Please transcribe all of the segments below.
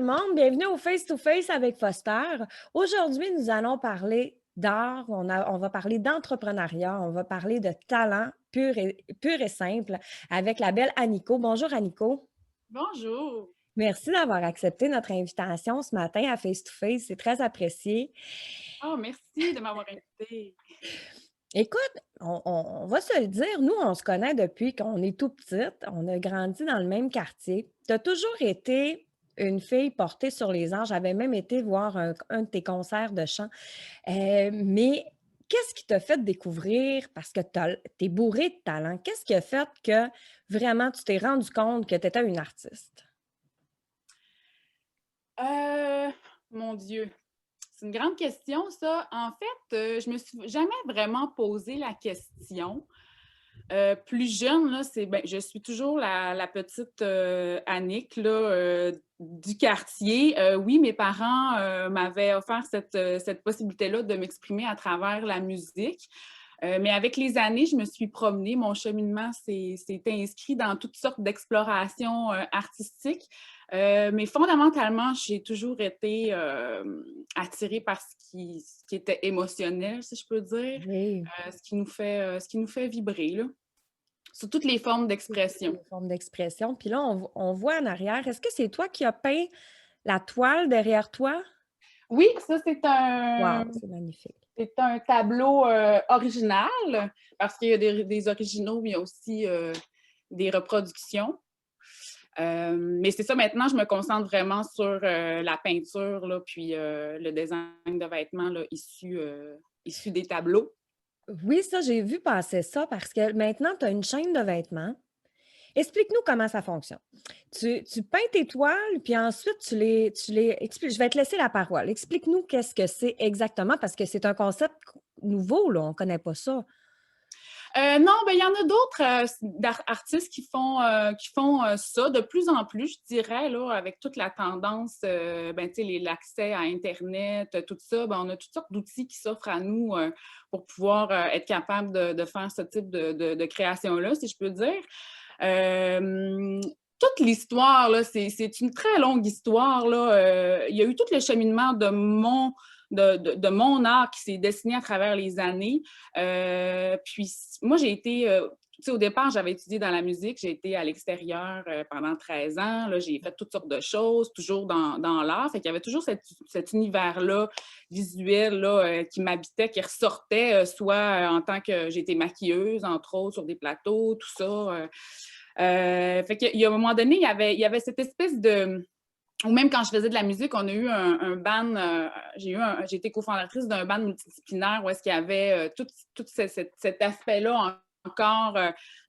le monde, bienvenue au Face to Face avec Foster. Aujourd'hui, nous allons parler d'art, on va parler d'entrepreneuriat, on va parler de talent pur et simple avec la belle Aniko. Bonjour Aniko. Bonjour. Merci d'avoir accepté notre invitation ce matin à Face to Face, c'est très apprécié. Ah, merci de m'avoir invitée. Écoute, on va se le dire, nous, on se connaît depuis qu'on est tout petite. On a grandi dans le même quartier. Tu as toujours été une fille portée sur les arts. J'avais même été voir un de tes concerts de chant. Mais qu'est-ce qui t'a fait découvrir, parce que tu es bourrée de talent, qu'est-ce qui a fait que vraiment tu t'es rendu compte que tu étais une artiste? Heu, Mon Dieu, c'est une grande question ça. En fait, je me suis jamais vraiment posé la question. Plus jeune, là, je suis toujours la petite, Annick là, du quartier. Oui, mes parents, m'avaient offert cette possibilité-là de m'exprimer à travers la musique. Mais avec les années, je me suis promenée. Mon cheminement s'est inscrit dans toutes sortes d'explorations, artistiques. Mais fondamentalement, j'ai toujours été, attirée par ce qui était émotionnel, si je peux dire, Oui. ce qui nous fait vibrer, là, sous toutes les formes Toutes d'expression. les formes d'expression. Puis là, on voit en arrière, est-ce que c'est toi qui as peint la toile derrière toi? Oui, ça, Wow, c'est magnifique. c'est un tableau, original, parce qu'il y a des originaux, mais il y a aussi, des reproductions. Mais c'est ça, maintenant, je me concentre vraiment sur la peinture, là, puis le design de vêtements là, issus des tableaux. Oui, ça, j'ai vu passer ça parce que maintenant, tu as une chaîne de vêtements. Explique-nous comment ça fonctionne. Tu peins tes toiles, puis ensuite, je vais te laisser la parole. Explique-nous qu'est-ce que c'est exactement, parce que c'est un concept nouveau, là, on ne connaît pas ça. Non, ben, il y en a d'autres artistes qui font ça de plus en plus, je dirais, là, avec toute la tendance, ben, tu sais, l'accès à Internet, tout ça, ben, on a toutes sortes d'outils qui s'offrent à nous pour pouvoir être capable de faire ce type de création-là, si je peux dire. Euh, Toute l'histoire, là, c'est une très longue histoire. Là. Il y a eu tout le cheminement de mon art qui s'est dessiné à travers les années. Puis moi, j'ai été, tu sais, au départ, j'avais étudié dans la musique, j'ai été à l'extérieur pendant 13 ans, là, j'ai fait toutes sortes de choses, toujours dans l'art, fait qu'il y avait toujours cet univers-là visuel là, qui m'habitait, qui ressortait, soit en tant que j'étais maquilleuse, entre autres, sur des plateaux, tout ça. Fait qu'il y a un moment donné, il y avait cette espèce de ou même quand je faisais de la musique, on a eu un band, j'ai été cofondatrice d'un band multidisciplinaire où est-ce qu'il y avait tout cet aspect-là encore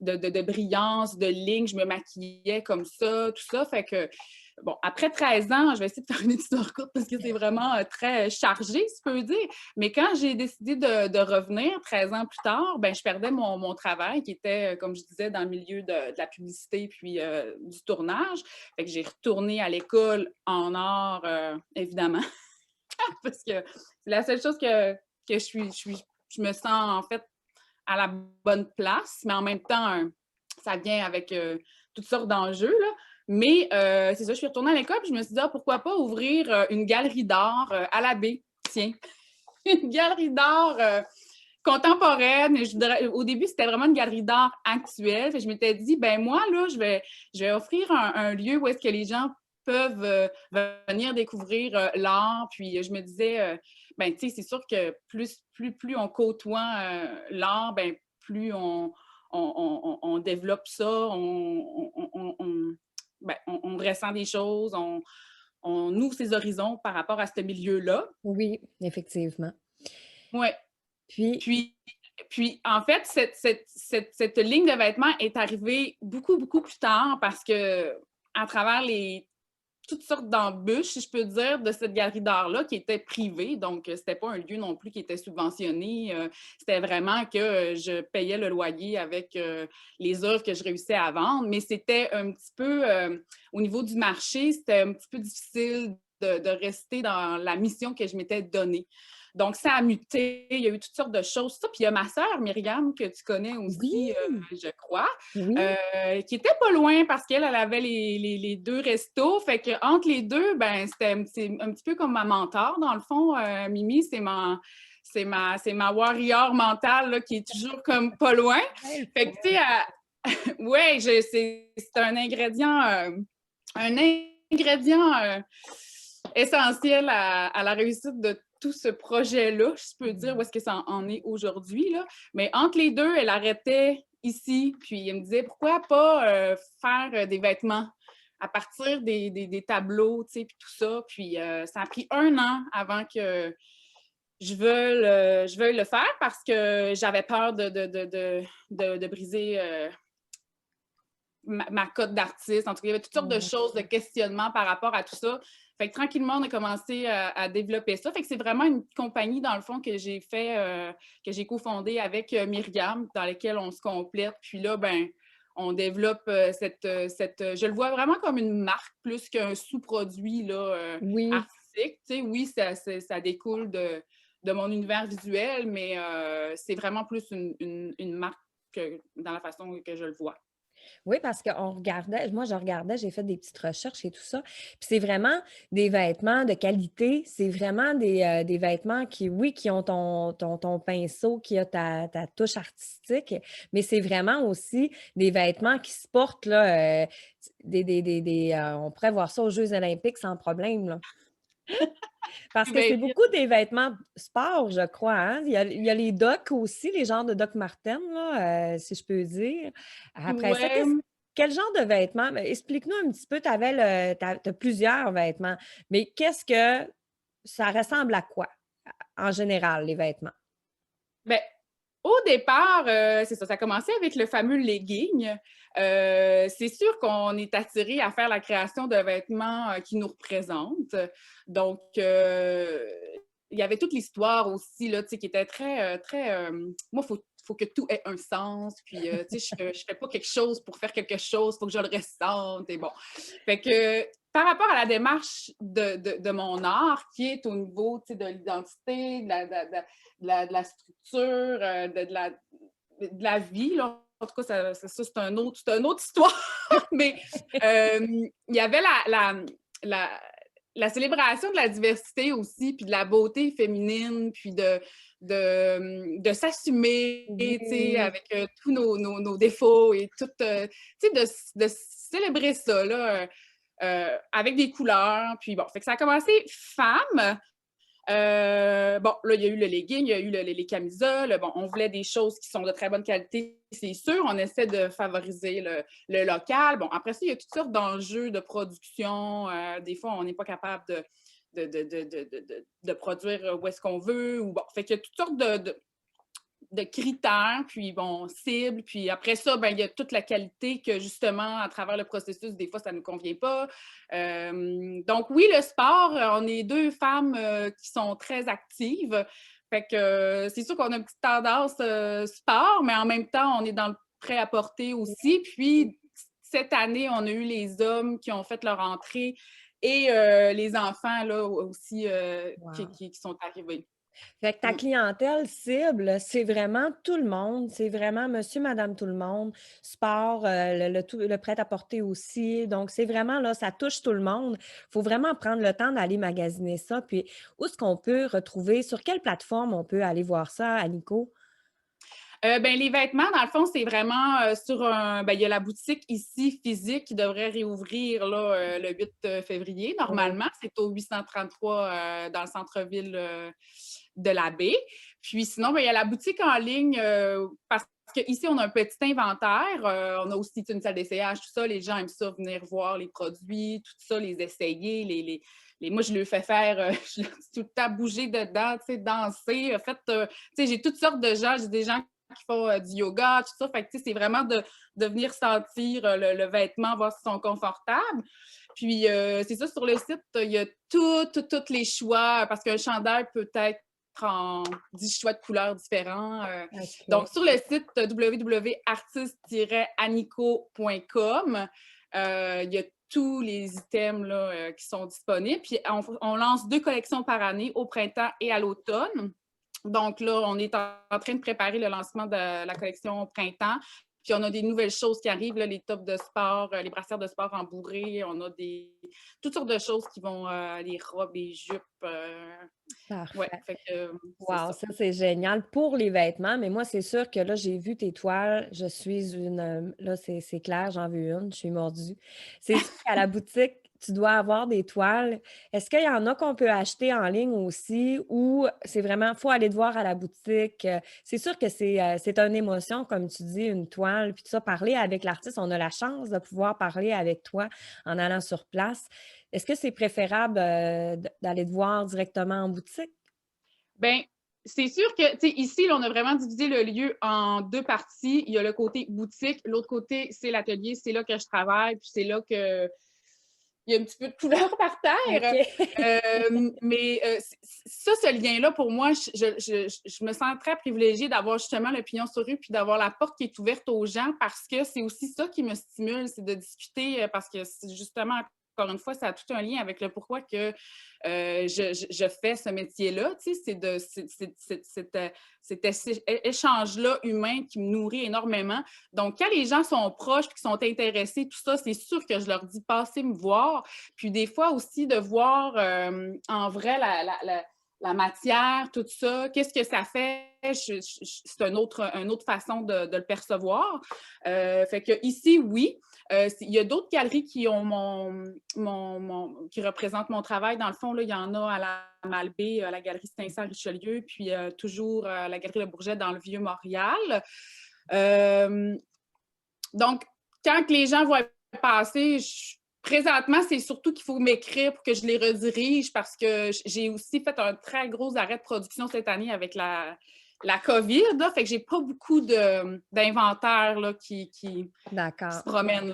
de brillance, de ligne. Je me maquillais comme ça, tout ça. Fait que, bon, après 13 ans, je vais essayer de faire une histoire courte parce que c'est vraiment très chargé, si je peux dire. Mais quand j'ai décidé de revenir 13 ans plus tard, ben, je perdais mon travail qui était, comme je disais, dans le milieu de la publicité puis du tournage. Fait que j'ai retourné à l'école en art, évidemment, parce que c'est la seule chose que je me sens en fait à la bonne place, mais en même temps, ça vient avec toutes sortes d'enjeux. Là. Mais c'est ça, je suis retournée à l'école et je me suis dit, ah, pourquoi pas ouvrir une galerie d'art à la baie. Tiens, une galerie d'art contemporaine. Au début, c'était vraiment une galerie d'art actuelle. Je m'étais dit, ben moi, là, je vais offrir un lieu où est-ce que les gens peuvent venir découvrir l'art. Puis je me disais, ben tu sais, c'est sûr que plus on côtoie l'art, ben plus on développe ça, on ressent des choses, on ouvre ses horizons par rapport à ce milieu-là. Oui, effectivement. Ouais. Puis, Puis, en fait, cette ligne de vêtements est arrivée beaucoup, beaucoup plus tard parce que à travers toutes sortes d'embûches, si je peux dire, de cette galerie d'art-là qui était privée. Donc, c'était pas un lieu non plus qui était subventionné. C'était vraiment que je payais le loyer avec les œuvres que je réussissais à vendre. Mais c'était un petit peu, au niveau du marché, c'était un petit peu difficile de rester dans la mission que je m'étais donnée. Donc, ça a muté, il y a eu toutes sortes de choses. Ça, puis il y a ma sœur Myriam, que tu connais Oui, aussi, je crois, oui. qui était pas loin parce qu'elle avait les 2 restos. Fait qu'entre les 2, ben, c'est un petit peu comme ma mentor, dans le fond. Mimi, c'est ma warrior mentale là, qui est toujours comme pas loin. Hey, le Fait que, tu sais, ouais, c'est un ingrédient essentiel à la réussite de tout ce projet-là, je peux dire, où est-ce que ça en est aujourd'hui, là. Mais entre les deux, elle arrêtait ici, puis elle me disait, pourquoi pas faire des vêtements à partir des tableaux, tu sais, puis tout ça. Puis ça a pris 1 an avant que je veuille le faire parce que j'avais peur de briser ma cote d'artiste. En tout cas, il y avait toutes sortes de choses, de questionnements par rapport à tout ça. Fait que tranquillement, on a commencé à développer ça. Fait que c'est vraiment une compagnie, dans le fond, que j'ai fait, que j'ai cofondée avec Myriam, dans laquelle on se complète. Puis là, ben, on développe je le vois vraiment comme une marque plus qu'un sous-produit là, Oui. artistique. Tu sais, oui, ça découle de mon univers visuel, mais c'est vraiment plus une marque dans la façon que je le vois. Oui, parce qu'on regardait, moi je regardais, j'ai fait des petites recherches et tout ça. Puis c'est vraiment des vêtements de qualité. C'est vraiment des vêtements qui, oui, qui ont ton pinceau, qui a ta touche artistique, mais c'est vraiment aussi des vêtements qui se portent, là, on pourrait voir ça aux Jeux olympiques sans problème, là. Parce que Ben, c'est beaucoup des vêtements sport, je crois, hein? Il y a les docks aussi, les genres de Doc Martens, là, si je peux dire. Après ça, ouais, quel genre de vêtements? Ben, explique-nous un petit peu, tu as plusieurs vêtements, mais qu'est-ce que ça ressemble à quoi, en général, les vêtements? ben, au départ, c'est ça, ça a commencé avec le fameux legging. C'est sûr qu'on est attiré à faire la création de vêtements qui nous représentent. Donc, il y avait toute l'histoire aussi, là, tu sais, qui était moi, faut que tout ait un sens. Puis, tu sais, je fais pas quelque chose pour faire quelque chose, il faut que je le ressente. Et bon. Fait que, par rapport à la démarche de mon art, qui est au niveau, tu sais, de l'identité, de la structure, de la vie, là. En tout cas, c'est une autre histoire. Mais il y avait la, la célébration de la diversité aussi, puis de la beauté féminine, puis de s'assumer, tu sais, Oui. avec tous nos défauts et tout, tu sais, de célébrer ça, là, avec des couleurs. Puis bon, fait que ça a commencé femme. Bon, là, il y a eu le legging, il y a eu les camisoles. Bon, on voulait des choses qui sont de très bonne qualité, c'est sûr. On essaie de favoriser le local. Bon, après ça, il y a toutes sortes d'enjeux de production. Des fois, on n'est pas capable de produire où est-ce qu'on veut. Ou bon, fait qu'il y a toutes sortes de critères, puis bon, cibles, puis après ça, ben, il y a toute la qualité que justement, à travers le processus, des fois, ça ne nous convient pas. Donc oui, le sport, on est 2 femmes qui sont très actives. Fait que c'est sûr qu'on a une petite tendance sport, mais en même temps, on est dans le prêt-à-porter aussi. Puis cette année, on a eu les hommes qui ont fait leur entrée et les enfants là aussi Wow. qui sont arrivés. Fait que ta Mm. clientèle cible, c'est vraiment tout le monde, c'est vraiment monsieur, madame, tout le monde, sport, le prêt-à-porter aussi. Donc, c'est vraiment là, ça touche tout le monde. Il faut vraiment prendre le temps d'aller magasiner ça. Puis, où est-ce qu'on peut retrouver, sur quelle plateforme on peut aller voir ça, Annico? Ben, les vêtements, dans le fond, c'est vraiment sur un. Ben, il y a la boutique ici physique qui devrait réouvrir là, le 8 février. Oui. Normalement, c'est au 833 dans le centre-ville de la baie. Puis sinon, ben, il y a la boutique en ligne parce qu'ici, on a un petit inventaire. On a aussi une salle d'essayage, tout ça. Les gens aiment ça, venir voir les produits, tout ça, les essayer, moi, je le fais faire, je leur dis tout le temps bouger dedans, tu sais, danser. En fait, tu sais, j'ai toutes sortes de gens. J'ai des gens qui font du yoga, tout ça. Fait que, tu sais, c'est vraiment de venir sentir le vêtement, voir s'ils sont confortables. Puis, c'est ça, sur le site, il y a tous les choix, parce qu'un chandail peut être en 10 choix de couleurs différents. Donc, OK. sur le site www.artiste-anico.com, il y a tous les items là, qui sont disponibles. Puis on lance 2 collections par année, au printemps et à l'automne. Donc là, on est en train de préparer le lancement de la collection printemps. Puis on a des nouvelles choses qui arrivent, là, les tops de sport, les brassières de sport embourrées. On a toutes sortes de choses qui vont, les robes, les jupes. Ouais, Parfait. fait que c'est Wow, ça. ça, c'est génial pour les vêtements, mais moi, c'est sûr que là, j'ai vu tes toiles, je suis une, là, c'est clair, j'en veux une, je suis mordue. C'est sûr qu'à la boutique, tu dois avoir des toiles. Est-ce qu'il y en a qu'on peut acheter en ligne aussi ou c'est vraiment, faut aller te voir à la boutique? C'est sûr que c'est une émotion, comme tu dis, une toile, puis tout ça, parler avec l'artiste, on a la chance de pouvoir parler avec toi en allant sur place. Est-ce que c'est préférable d'aller te voir directement en boutique? Ben, c'est sûr que, tu sais, ici, là, on a vraiment divisé le lieu en 2 parties. Il y a le côté boutique, l'autre côté, c'est l'atelier, c'est là que je travaille, puis c'est là que il y a un petit peu de couleur par terre. OK. Mais ça, ce lien-là, pour moi, je me sens très privilégiée d'avoir justement le pignon sur rue puis d'avoir la porte qui est ouverte aux gens parce que c'est aussi ça qui me stimule, c'est de discuter parce que justement, encore une fois, ça a tout un lien avec le pourquoi que je fais ce métier-là. Tu sais, cet échange-là humain qui me nourrit énormément. Donc, quand les gens sont proches et qui sont intéressés, tout ça, c'est sûr que je leur dis passez me voir. Puis des fois aussi de voir en vrai la matière, tout ça, qu'est-ce que ça fait? C'est une autre façon de le percevoir. Fait que ici, oui. Il y a d'autres galeries qui ont qui représentent mon travail. Dans le fond, là, il y en a à la Malbaie, à la galerie Saint-Richelieu, puis toujours à la galerie Le Bourget dans le Vieux-Montréal. Donc, quand les gens vont passer, présentement, c'est surtout qu'il faut m'écrire pour que je les redirige parce que j'ai aussi fait un très gros arrêt de production cette année avec la COVID. Là, fait que j'ai pas beaucoup d'inventaire là, qui se D'accord. promènent.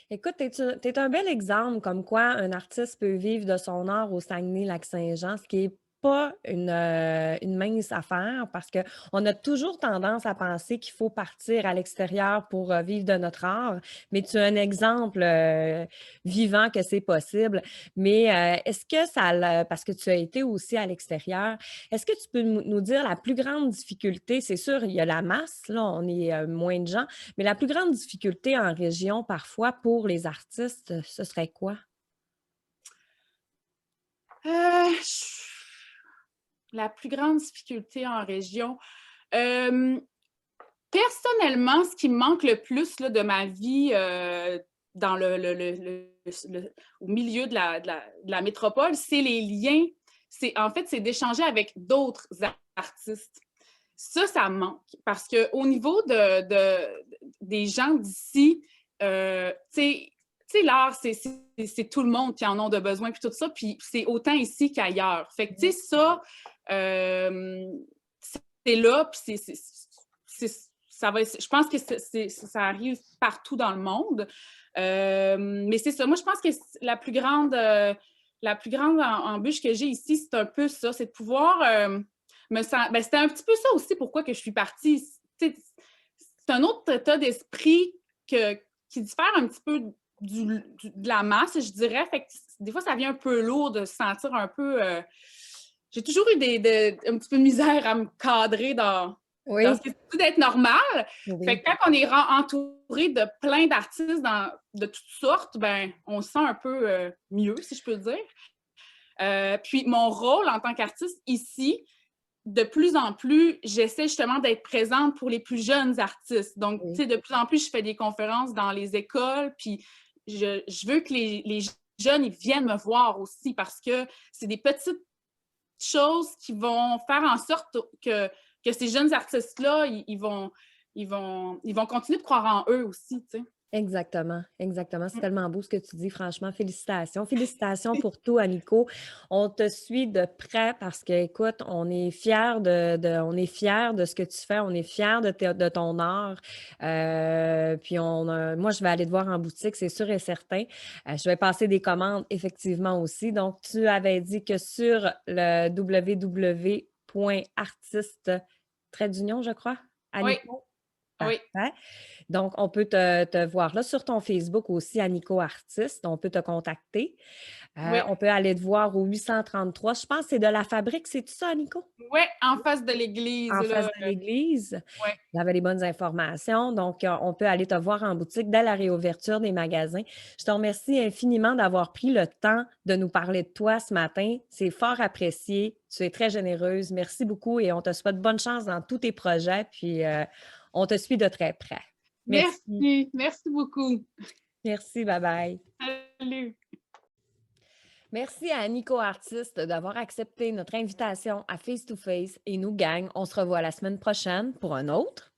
Écoute, tu un bel exemple comme quoi un artiste peut vivre de son art au Saguenay-Lac-Saint-Jean, ce qui est pas une mince affaire parce qu'on a toujours tendance à penser qu'il faut partir à l'extérieur pour vivre de notre art, mais tu as un exemple vivant que c'est possible. Mais est-ce que parce que tu as été aussi à l'extérieur, est-ce que tu peux nous dire la plus grande difficulté? C'est sûr, il y a la masse, là, on est moins de gens, mais la plus grande difficulté en région, parfois, pour les artistes, ce serait quoi? Euh, la plus grande difficulté en région. Euh, Personnellement, ce qui me manque le plus là, de ma vie dans au milieu de la métropole, c'est les liens. En fait, c'est d'échanger avec d'autres artistes. Ça me manque. Parce qu'au niveau des gens d'ici, tu sais, l'art, c'est tout le monde qui en ont de besoin, puis tout ça, puis c'est autant ici qu'ailleurs. Fait que, tu sais, ça, c'est là, puis ça va, je pense que ça arrive partout dans le monde. Mais c'est ça. Moi, je pense que la plus grande embûche que j'ai ici, c'est un peu ça, c'est de pouvoir c'était un petit peu ça aussi pourquoi que je suis partie. C'est un autre état d'esprit qui diffère un petit peu de la masse, je dirais. Fait que des fois, ça vient un peu lourd de se sentir un peu. J'ai toujours eu un petit peu de misère à me cadrer dans Oui, ce qui est supposé d'être normal. Fait oui. que quand on est entouré de plein d'artistes de toutes sortes, ben, on se sent un peu mieux, si je peux dire. Puis mon rôle en tant qu'artiste ici, de plus en plus, j'essaie justement d'être présente pour les plus jeunes artistes. Donc, tu Oui. sais, de plus en plus, je fais des conférences dans les écoles, puis je veux que les jeunes, ils viennent me voir aussi parce que c'est des petites choses qui vont faire en sorte que ces jeunes artistes-là, ils vont continuer de croire en eux aussi, tu sais. Exactement, exactement. C'est tellement beau ce que tu dis, franchement. Félicitations. Félicitations pour tout, Amico. On te suit de près parce que, écoute, on est fiers on est fiers de ce que tu fais, on est fiers de ton art. Puis moi, je vais aller te voir en boutique, c'est sûr et certain. Je vais passer des commandes, effectivement, aussi. Donc, tu avais dit que sur le www.artiste, trait d'union, je crois, Oui, Amico. Oui, Parfait. Donc, on peut te voir là sur ton Facebook aussi, Annico Artiste. On peut te contacter. oui, On peut aller te voir au 833. Je pense que c'est de la fabrique, c'est tout ça, Annico? oui, en face de l'église, En face là. de l'église. Ouais. Il y avait les bonnes informations. Donc, on peut aller te voir en boutique dès la réouverture des magasins. Je te remercie infiniment d'avoir pris le temps de nous parler de toi ce matin. C'est fort apprécié. Tu es très généreuse. Merci beaucoup et on te souhaite bonne chance dans tous tes projets. Puis, on te suit de très près. Merci. Merci, merci beaucoup. Merci. Bye bye. Salut. Merci à Nico Artiste d'avoir accepté notre invitation à Face to Face et nous, gang, on se revoit la semaine prochaine pour un autre